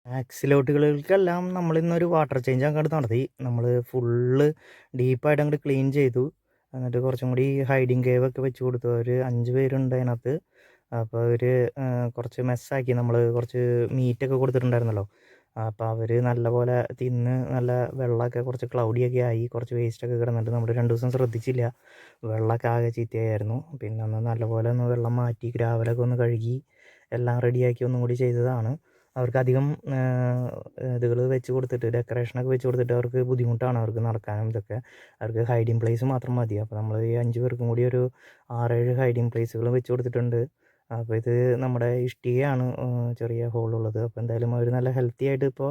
ആക്സിലോട്ടുകൾക്കെല്ലാം നമ്മളിന്നൊരു water change അങ്ങോട്ട് നടത്തി. നമ്മൾ ഫുള്ള് ഡീപ്പായിട്ട് അങ്ങോട്ട് ക്ലീൻ ചെയ്തു. എന്നിട്ട് കുറച്ചും കൂടി ഹൈഡിങ് കേവ് ഒക്കെ വെച്ച് കൊടുത്തു. ഒരു 5 പേരുണ്ട് അതിനകത്ത്. അപ്പോൾ അവർ കുറച്ച് മെസ്സാക്കി. നമ്മൾ കുറച്ച് മീറ്റൊക്കെ കൊടുത്തിട്ടുണ്ടായിരുന്നല്ലോ. അപ്പോൾ അവർ നല്ലപോലെ തിന്ന് നല്ല വെള്ളമൊക്കെ കുറച്ച് ക്ലൗഡിയൊക്കെ ആയി. കുറച്ച് വേസ്റ്റൊക്കെ കിടന്നിട്ട് നമ്മൾ 2 ദിവസം ശ്രദ്ധിച്ചില്ല. വെള്ളമൊക്കെ ആകെ ചീത്തയായിരുന്നു. പിന്നെ ഒന്ന് നല്ലപോലെ ഒന്ന് വെള്ളം മാറ്റി ഗ്രാവലൊക്കെ ഒന്ന് കഴുകി എല്ലാം റെഡിയാക്കി ഒന്നും കൂടി ചെയ്തതാണ്. അവർക്കധികം ഇതുകൾ വെച്ച് കൊടുത്തിട്ട് ഡെക്കറേഷനൊക്കെ വെച്ച് കൊടുത്തിട്ട് അവർക്ക് ബുദ്ധിമുട്ടാണ് അവർക്ക് നടക്കാനും ഇതൊക്കെ. അവർക്ക് ഹൈഡിങ് പ്ലേസ് മാത്രം മതി. അപ്പോൾ നമ്മൾ ഈ 5 പേർക്കും കൂടി ഒരു 6, 7 ഹൈഡിങ് പ്ലേസുകൾ വെച്ച് കൊടുത്തിട്ടുണ്ട്. അപ്പോൾ ഇത് നമ്മുടെ ഇഷ്ടികയാണ് ചെറിയ ഹോളുള്ളത്. അപ്പോൾ എന്തായാലും അവർ നല്ല ഹെൽത്തി ആയിട്ട് ഇപ്പോൾ